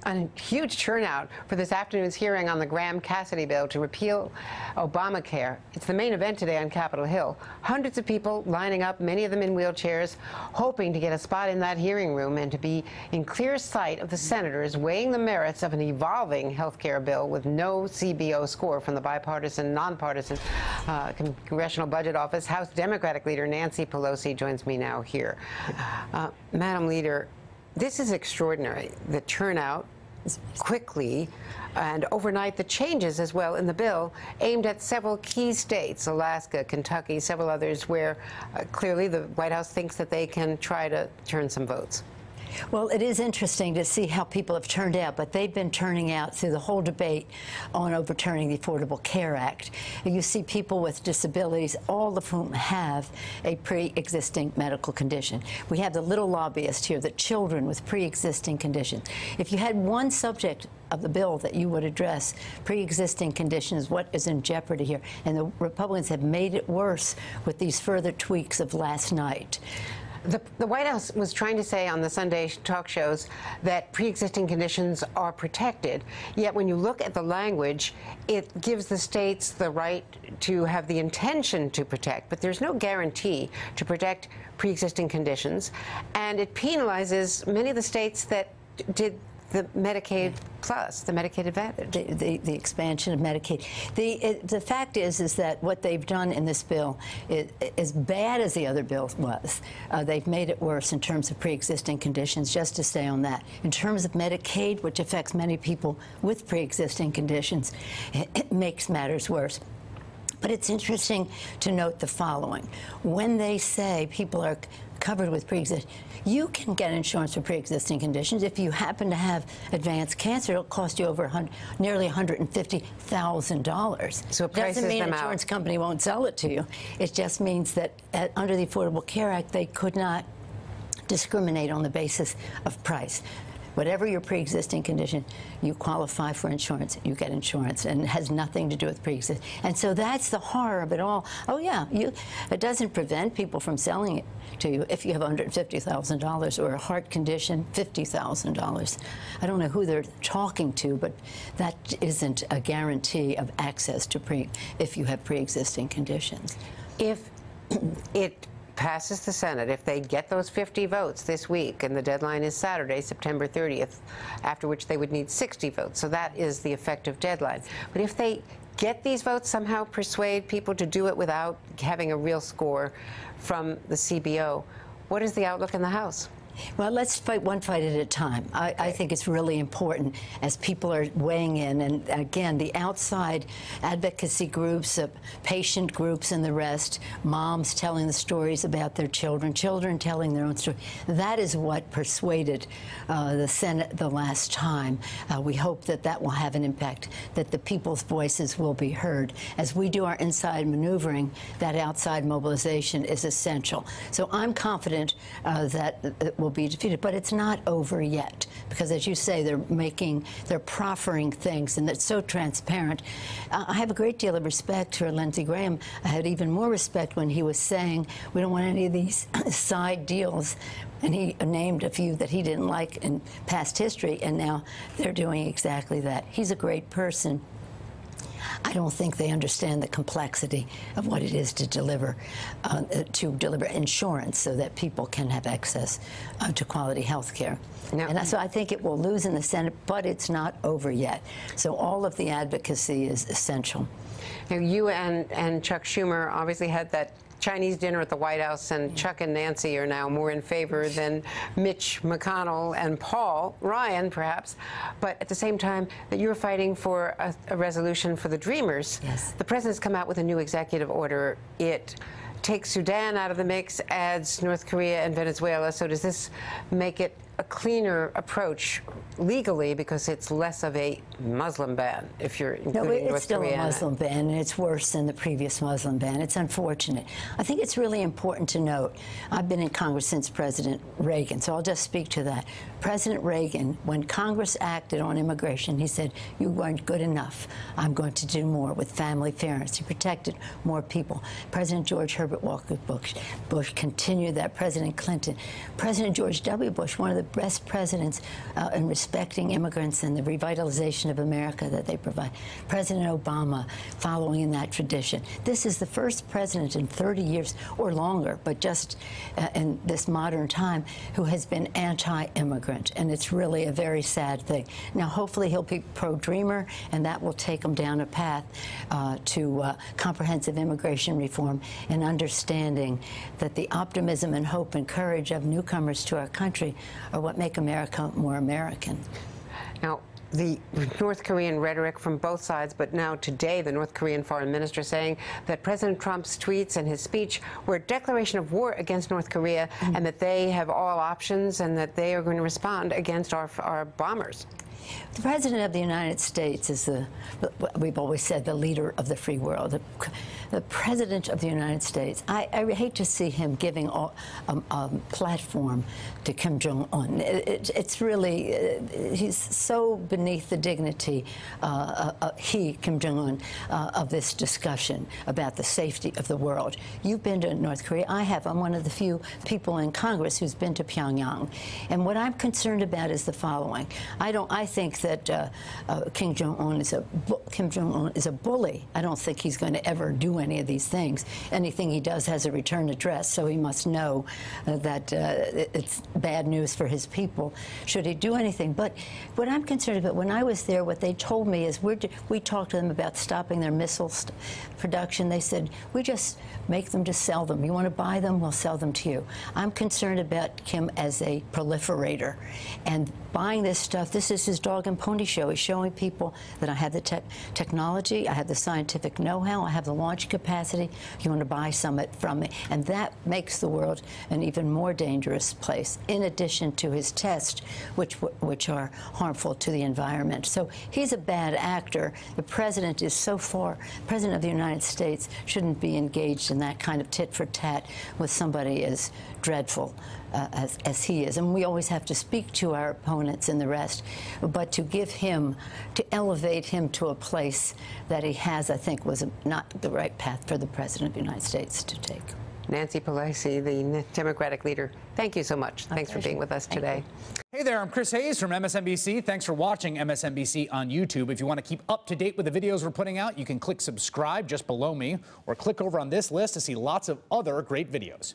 A huge turnout for this afternoon's hearing on the Graham-Cassidy bill to repeal Obamacare. It's the main event today on Capitol Hill. Hundreds of people lining up, many of them in wheelchairs, hoping to get a spot in that hearing room and to be in clear sight of the senators weighing the merits of an evolving health care bill with no CBO score from the bipartisan, nonpartisan Congressional Budget Office. House Democratic Leader Nancy Pelosi joins me now here. Madam Leader, this is extraordinary. The turnout quickly and overnight, the changes as well in the bill aimed at several key states, Alaska, Kentucky, several others, where clearly the White House thinks that they can try to turn some votes. Well, it is interesting to see how people have turned out, but they've been turning out through the whole debate on overturning the Affordable Care Act. You see people with disabilities, all of whom have a pre-existing medical condition. We have the little lobbyist here, the children with pre-existing conditions. If you had one subject of the bill that you would address, pre-existing conditions, what is in jeopardy here? And the Republicans have made it worse with these further tweaks of last night. The White House was trying to say on the Sunday talk shows that pre-existing conditions are protected, yet when you look at the language, it gives the states the right to have the intention to protect, but there's no guarantee to protect pre-existing conditions, and it penalizes many of the states that did the Medicaid Plus, the Medicaid Advantage. The expansion of Medicaid. The fact is that what they've done in this bill is as bad as the other bill was. They've made it worse in terms of pre-existing conditions, just to stay on that. In terms of Medicaid, which affects many people with pre-existing conditions, it makes matters worse. But it's interesting to note the following. When they say people are covered with pre-existing, you can get insurance for pre-existing conditions. If you happen to have advanced cancer, it'll cost you over nearly $150,000. So it prices doesn't mean them an insurance company won't sell it to you. It just means that under the Affordable Care Act, they could not discriminate on the basis of price. Whatever your pre-existing condition, you qualify for insurance, you get insurance, and it has nothing to do with pre-existing. And so that's the horror of it all. Oh, yeah, it doesn't prevent people from selling it to you if you have $150,000 or a heart condition, $50,000. I don't know who they're talking to, but that isn't a guarantee of access to if you have pre-existing conditions. If it passes the Senate, if they get those 50 votes this week, and the deadline is Saturday, September 30th, after which they would need 60 votes. So that is the effective deadline. But if they get these votes, somehow persuade people to do it without having a real score from the CBO, what is the outlook in the House? Well, let's fight one fight at a time. I think it's really important as people are weighing in. And again, the outside advocacy groups, patient groups and the rest, moms telling the stories about their children, children telling their own story. That is what persuaded the Senate the last time. We hope that that will have an impact, that the people's voices will be heard. As we do our inside maneuvering, that outside mobilization is essential. So I'm confident that it will be defeated, but it's not over yet, because as you say, they're proffering things, and it's so transparent. I have a great deal of respect for Lindsey Graham. I had even more respect when he was saying we don't want any of these side deals, and he named a few that he didn't like in past history, and now they're doing exactly that. He's a great person. I don't think they understand the complexity of what it is to deliver insurance so that people can have access to quality health care. And so I think it will lose in the Senate, but it's not over yet. So all of the advocacy is essential. Now, you and Chuck Schumer obviously had that Chinese dinner at the White House, and Chuck and Nancy are now more in favor than Mitch McConnell and Paul Ryan, perhaps. But at the same time that you're fighting for a resolution for the Dreamers, yes, the president's come out with a new executive order. It takes Sudan out of the mix, adds North Korea and Venezuela. So does this make it a cleaner approach legally, because it's less of a Muslim ban if you're including North Korea? No, it's still a Muslim ban, and it's worse than the previous Muslim ban. It's unfortunate. I think it's really important to note, I've been in Congress since President Reagan, so I'll just speak to that. President Reagan, when Congress acted on immigration, he said, you weren't good enough. I'm going to do more with family fairness. He protected more people. President George Herbert Walker Bush continued that. President Clinton. President George W. Bush, one of the best presidents in respecting immigrants and the revitalization of America that they provide. President Obama following in that tradition. This is the first president in 30 years or longer, but just in this modern time, who has been anti-immigrant, and it's really a very sad thing. Now, hopefully he'll be pro-dreamer, and that will take him down a path to comprehensive immigration reform and understanding that the optimism and hope and courage of newcomers to our country are what make America more American. Now, the North Korean rhetoric from both sides, but now today the North Korean foreign minister saying that President Trump's tweets and his speech were a declaration of war against North Korea, and that they have all options and that they are going to respond against our bombers. The President of the United States is we've always said, the leader of the free world. The President of the United States, I hate to see him giving a platform to Kim Jong-un. It's really, he's so beneath the dignity, Kim Jong-un, of this discussion about the safety of the world. You've been to North Korea. I have. I'm one of the few people in Congress who's been to Pyongyang. And what I'm concerned about is the following. I think that Kim Jong-un is a bully. I don't think he's going to ever do any of these things. Anything he does has a return address, so he must know that it's bad news for his people should he do anything. But what I'm concerned about, when I was there, what they told me is we talked to them about stopping their missile production. They said, we just make them to sell them. You want to buy them, we'll sell them to you. I'm concerned about Kim as a proliferator and buying this stuff. This is his dog and pony show. He's showing people that I have the technology, I have the scientific know-how, I have the launch capacity. You want to buy some from me. And that makes the world an even more dangerous place, in addition to his tests, which are harmful to the environment. So he's a bad actor. The president is so far, the President of the United States shouldn't be engaged in that kind of tit-for-tat with somebody as dreadful as he is. And we always have to speak to our opponents and the rest, but to give him, to elevate him to a place that he has, I think, was not the right path for the President of the United States to take. Nancy Pelosi, the Democratic leader, thank you so much. Thanks for being with us today. Hey there, I'm Chris Hayes from MSNBC. Thanks for watching MSNBC on YouTube. If you want to keep up to date with the videos we're putting out, you can click subscribe just below me, or click over on this list to see lots of other great videos.